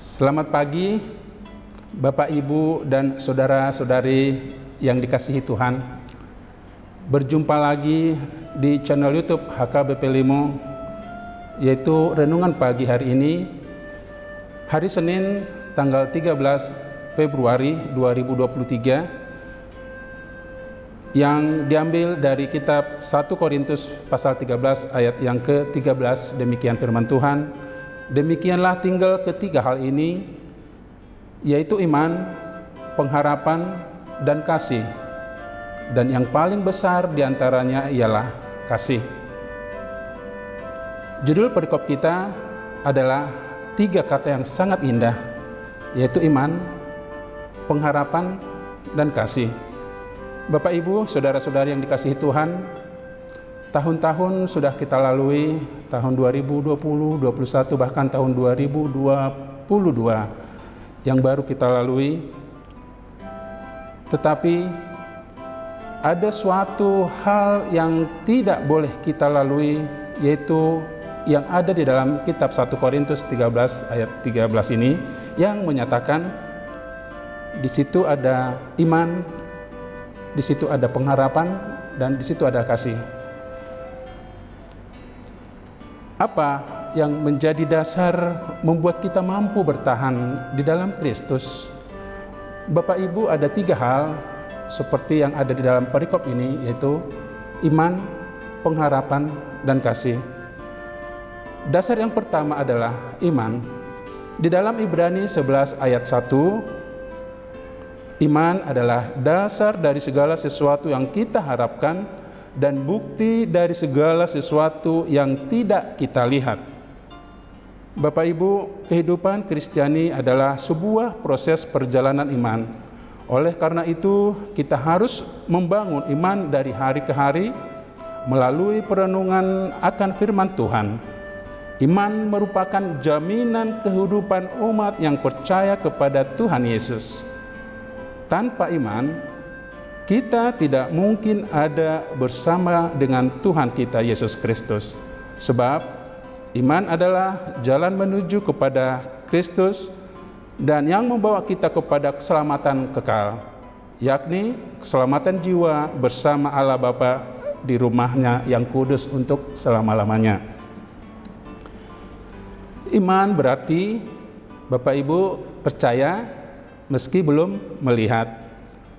Selamat pagi, Bapak, Ibu, dan saudara-saudari yang dikasihi Tuhan. Berjumpa lagi di channel YouTube HKBP Limo, yaitu Renungan Pagi hari ini, hari Senin, tanggal 13 Februari 2023, yang diambil dari kitab 1 Korintus pasal 13 ayat yang ke-13. Demikian firman Tuhan. Demikianlah tinggal ketiga hal ini, yaitu iman, pengharapan, dan kasih. Dan yang paling besar diantaranya ialah kasih. Judul perikop kita adalah tiga kata yang sangat indah, yaitu iman, pengharapan, dan kasih. Bapak, Ibu, saudara-saudari yang dikasihi Tuhan, tahun-tahun sudah kita lalui, tahun 2020, 2021, bahkan tahun 2022 yang baru kita lalui. Tetapi ada suatu hal yang tidak boleh kita lalui, yaitu yang ada di dalam kitab 1 Korintus 13 ayat 13 ini, yang menyatakan di situ ada iman, di situ ada pengharapan, dan di situ ada kasih. Apa yang menjadi dasar membuat kita mampu bertahan di dalam Kristus? Bapak, Ibu, ada tiga hal seperti yang ada di dalam perikop ini, yaitu iman, pengharapan, dan kasih. Dasar yang pertama adalah iman. Di dalam Ibrani 11 ayat 1, iman adalah dasar dari segala sesuatu yang kita harapkan dan bukti dari segala sesuatu yang tidak kita lihat. Bapak, Ibu, kehidupan Kristiani adalah sebuah proses perjalanan iman. Oleh karena itu, kita harus membangun iman dari hari ke hari melalui perenungan akan firman Tuhan. Iman merupakan jaminan kehidupan umat yang percaya kepada Tuhan Yesus. Tanpa iman, kita tidak mungkin ada bersama dengan Tuhan kita Yesus Kristus. Sebab iman adalah jalan menuju kepada Kristus dan yang membawa kita kepada keselamatan kekal, yakni keselamatan jiwa bersama Allah Bapa di rumahnya yang kudus untuk selama-lamanya. Iman berarti Bapak, Ibu, percaya meski belum melihat.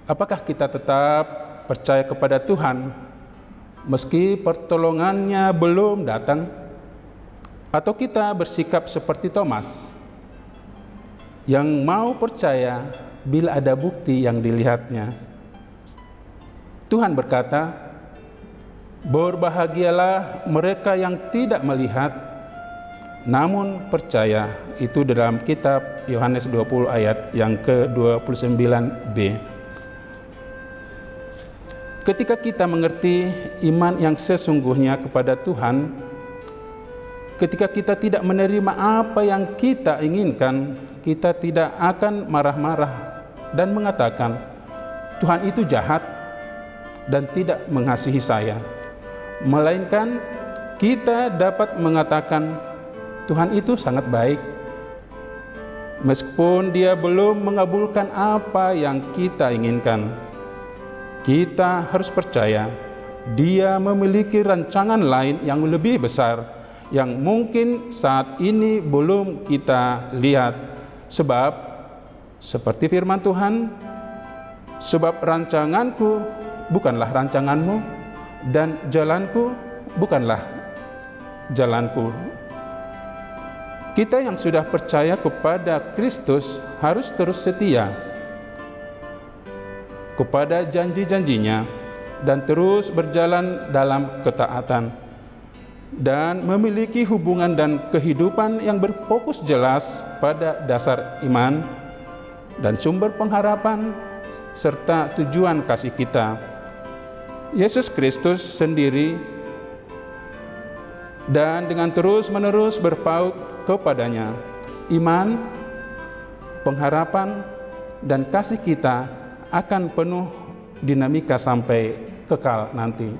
Apakah kita tetap percaya kepada Tuhan meski pertolongannya belum datang? Atau kita bersikap seperti Thomas yang mau percaya bila ada bukti yang dilihatnya? Tuhan berkata, "Berbahagialah mereka yang tidak melihat namun percaya." Itu dalam kitab Yohanes 20 ayat yang ke-29b. Ketika kita mengerti iman yang sesungguhnya kepada Tuhan, ketika kita tidak menerima apa yang kita inginkan, kita tidak akan marah-marah dan mengatakan, "Tuhan itu jahat dan tidak mengasihi saya." Melainkan kita dapat mengatakan, "Tuhan itu sangat baik. Meskipun Dia belum mengabulkan apa yang kita inginkan, kita harus percaya Dia memiliki rancangan lain yang lebih besar yang mungkin saat ini belum kita lihat. Sebab seperti firman Tuhan, "Sebab rancanganku bukanlah rancanganmu dan jalanku bukanlah jalanku." Kita yang sudah percaya kepada Kristus harus terus setia kepada janji-janjinya dan terus berjalan dalam ketaatan dan memiliki hubungan dan kehidupan yang berfokus jelas pada dasar iman dan sumber pengharapan serta tujuan kasih kita, Yesus Kristus sendiri, dan dengan terus-menerus berpaut kepadanya. Iman, pengharapan, dan kasih kita akan penuh dinamika sampai kekal nanti.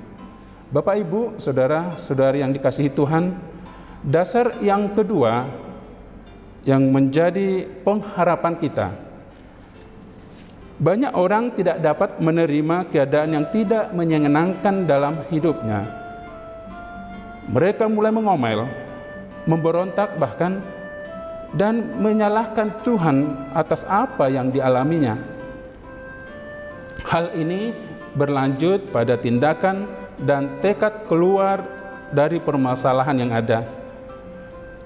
Bapak, Ibu, saudara-saudari yang dikasihi Tuhan, dasar yang kedua yang menjadi pengharapan kita. Banyak orang tidak dapat menerima keadaan yang tidak menyenangkan dalam hidupnya. Mereka mulai mengomel, memberontak bahkan, dan menyalahkan Tuhan atas apa yang dialaminya. Hal ini berlanjut pada tindakan dan tekad keluar dari permasalahan yang ada.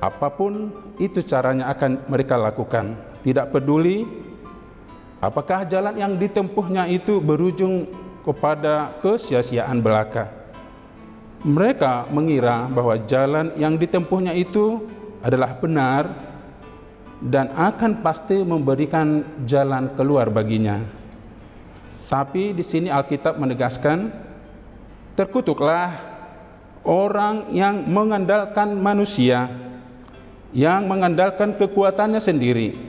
Apapun itu caranya akan mereka lakukan, tidak peduli apakah jalan yang ditempuhnya itu berujung kepada kesia-siaan belaka. Mereka mengira bahwa jalan yang ditempuhnya itu adalah benar dan akan pasti memberikan jalan keluar baginya. Tapi di sini Alkitab menegaskan, terkutuklah orang yang mengandalkan manusia, yang mengandalkan kekuatannya sendiri,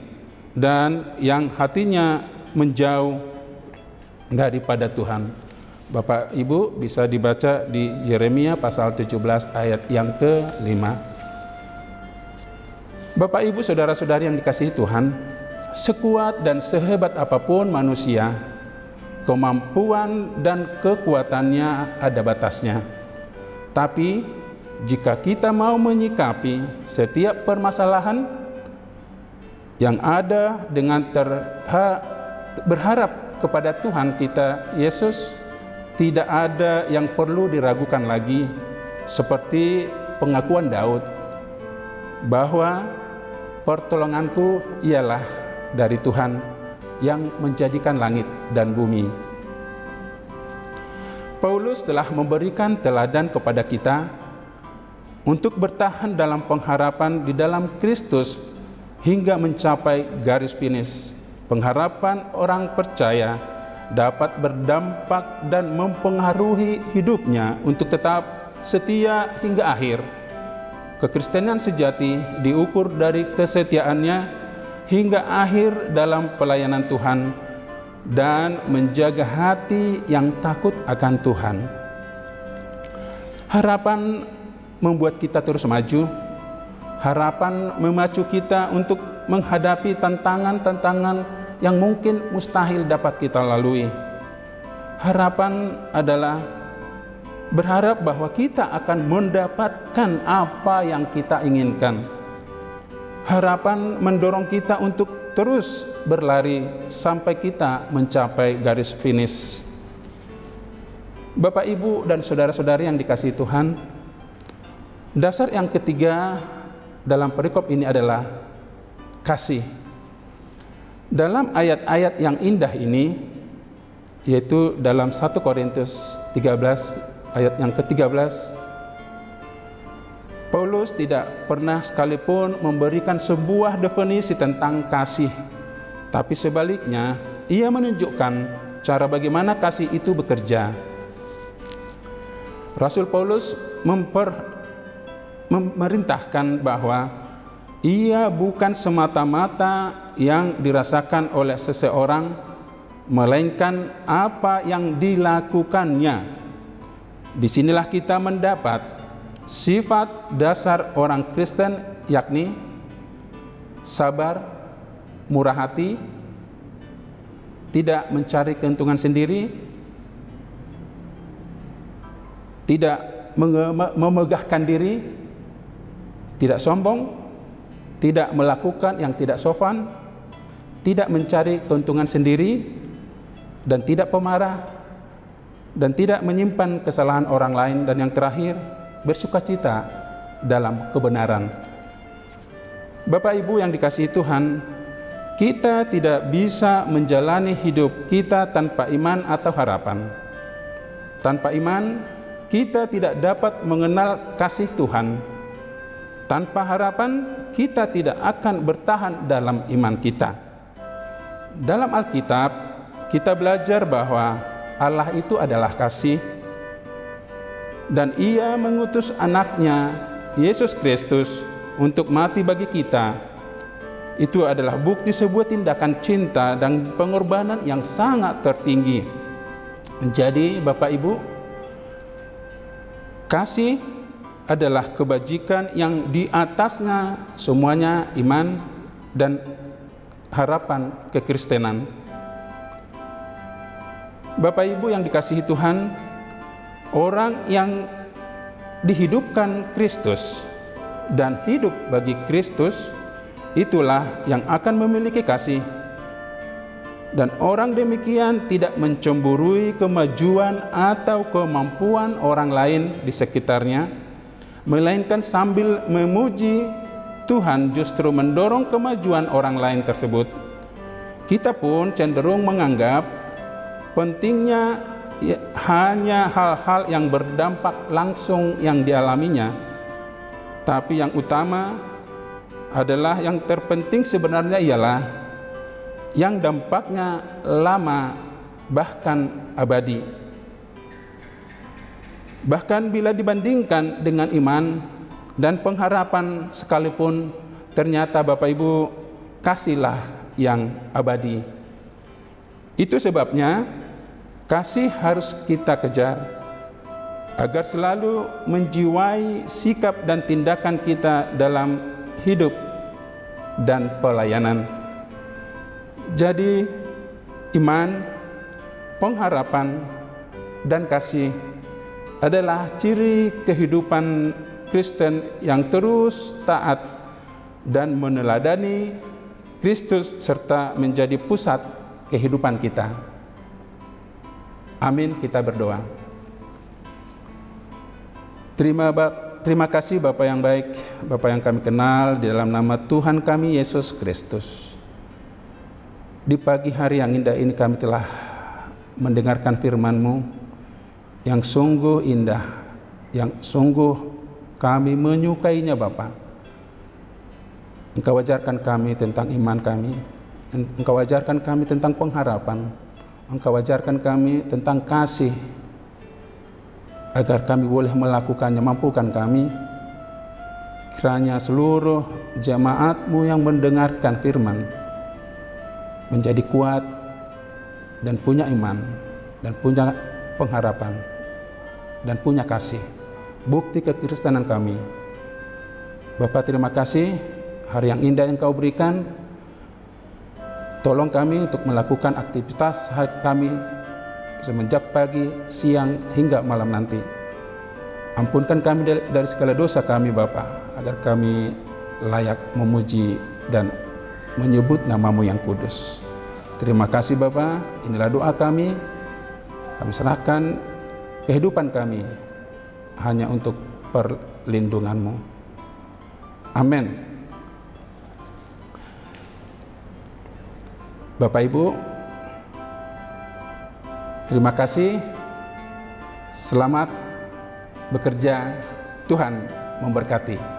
dan yang hatinya menjauh daripada Tuhan. Bapak Ibu bisa dibaca di Yeremia pasal 17 ayat yang ke-5. Bapak Ibu saudara-saudari yang dikasihi Tuhan, sekuat dan sehebat apapun manusia, kemampuan dan kekuatannya ada batasnya. Tapi jika kita mau menyikapi setiap permasalahan yang ada dengan berharap kepada Tuhan kita Yesus, tidak ada yang perlu diragukan lagi, seperti pengakuan Daud bahwa pertolonganku ialah dari Tuhan yang menjadikan langit dan bumi. Paulus telah memberikan teladan kepada kita untuk bertahan dalam pengharapan di dalam Kristus hingga mencapai garis finish. Pengharapan orang percaya dapat berdampak dan mempengaruhi hidupnya untuk tetap setia hingga akhir. Kekristenan sejati diukur dari kesetiaannya hingga akhir dalam pelayanan Tuhan dan menjaga hati yang takut akan Tuhan. Harapan membuat kita terus maju. Harapan memacu kita untuk menghadapi tantangan-tantangan yang mungkin mustahil dapat kita lalui. Harapan adalah berharap bahwa kita akan mendapatkan apa yang kita inginkan. Harapan mendorong kita untuk terus berlari sampai kita mencapai garis finish. Bapak, Ibu, dan saudara-saudari yang dikasihi Tuhan, dasar yang ketiga dalam perikop ini adalah kasih. Dalam ayat-ayat yang indah ini, yaitu dalam 1 Korintus 13 ayat yang ke-13, Paulus tidak pernah sekalipun memberikan sebuah definisi tentang kasih, tapi sebaliknya ia menunjukkan cara bagaimana kasih itu bekerja. Rasul Paulus memerintahkan bahwa ia bukan semata-mata yang dirasakan oleh seseorang, melainkan apa yang dilakukannya. Disinilah kita mendapat sifat dasar orang Kristen, yakni sabar, murah hati, tidak mencari keuntungan sendiri, tidak memegahkan diri, tidak sombong, tidak melakukan yang tidak sopan, tidak mencari keuntungan sendiri, dan tidak pemarah, dan tidak menyimpan kesalahan orang lain, dan yang terakhir, bersukacita dalam kebenaran. Bapak Ibu yang dikasihi Tuhan, kita tidak bisa menjalani hidup kita tanpa iman atau harapan. Tanpa iman, kita tidak dapat mengenal kasih Tuhan. Tanpa harapan, kita tidak akan bertahan dalam iman kita. Dalam Alkitab, kita belajar bahwa Allah itu adalah kasih, dan Ia mengutus anaknya Yesus Kristus untuk mati bagi kita. Itu adalah bukti sebuah tindakan cinta dan pengorbanan yang sangat tertinggi. Jadi Bapak Ibu, kasih adalah kebajikan yang di atasnya semuanya iman, dan harapan kekristenan. Bapak Ibu yang dikasihi Tuhan, orang yang dihidupkan Kristus dan hidup bagi Kristus, itulah yang akan memiliki kasih. Dan orang demikian tidak mencemburui kemajuan atau kemampuan orang lain di sekitarnya, melainkan sambil memuji Tuhan justru mendorong kemajuan orang lain tersebut. Kita pun cenderung menganggap pentingnya hanya hal-hal yang berdampak langsung yang dialaminya, tapi yang utama adalah, yang terpenting sebenarnya ialah yang dampaknya lama bahkan abadi. Bahkan bila dibandingkan dengan iman dan pengharapan sekalipun, ternyata Bapak Ibu, kasihlah yang abadi. Itu sebabnya kasih harus kita kejar agar selalu menjiwai sikap dan tindakan kita dalam hidup dan pelayanan. Jadi iman, pengharapan, dan kasih adalah ciri kehidupan Kristen yang terus taat dan meneladani Kristus serta menjadi pusat kehidupan kita. Amin, kita berdoa. Terima kasih Bapa yang baik, Bapa yang kami kenal, di dalam nama Tuhan kami Yesus Kristus. Di pagi hari yang indah ini kami telah mendengarkan firman-Mu yang sungguh indah, yang sungguh kami menyukainya Bapa. Engkau ajarkan kami tentang iman kami, Engkau ajarkan kami tentang pengharapan, Engkau ajarkan kami tentang kasih, agar kami boleh melakukannya. Mampukan kami, kiranya seluruh jemaat-Mu yang mendengarkan firman menjadi kuat dan punya iman dan punya pengharapan dan punya kasih, bukti kekristenan kami. Bapa, terima kasih hari yang indah yang Kau berikan. Tolong kami untuk melakukan aktivitas kami semenjak pagi, siang, hingga malam nanti. Ampunkan kami dari segala dosa kami Bapa, agar kami layak memuji dan menyebut nama-Mu yang kudus. Terima kasih Bapa, inilah doa kami. Kami serahkan kehidupan kami hanya untuk perlindungan-Mu. Amin. Bapak Ibu, terima kasih. Selamat bekerja. Tuhan memberkati.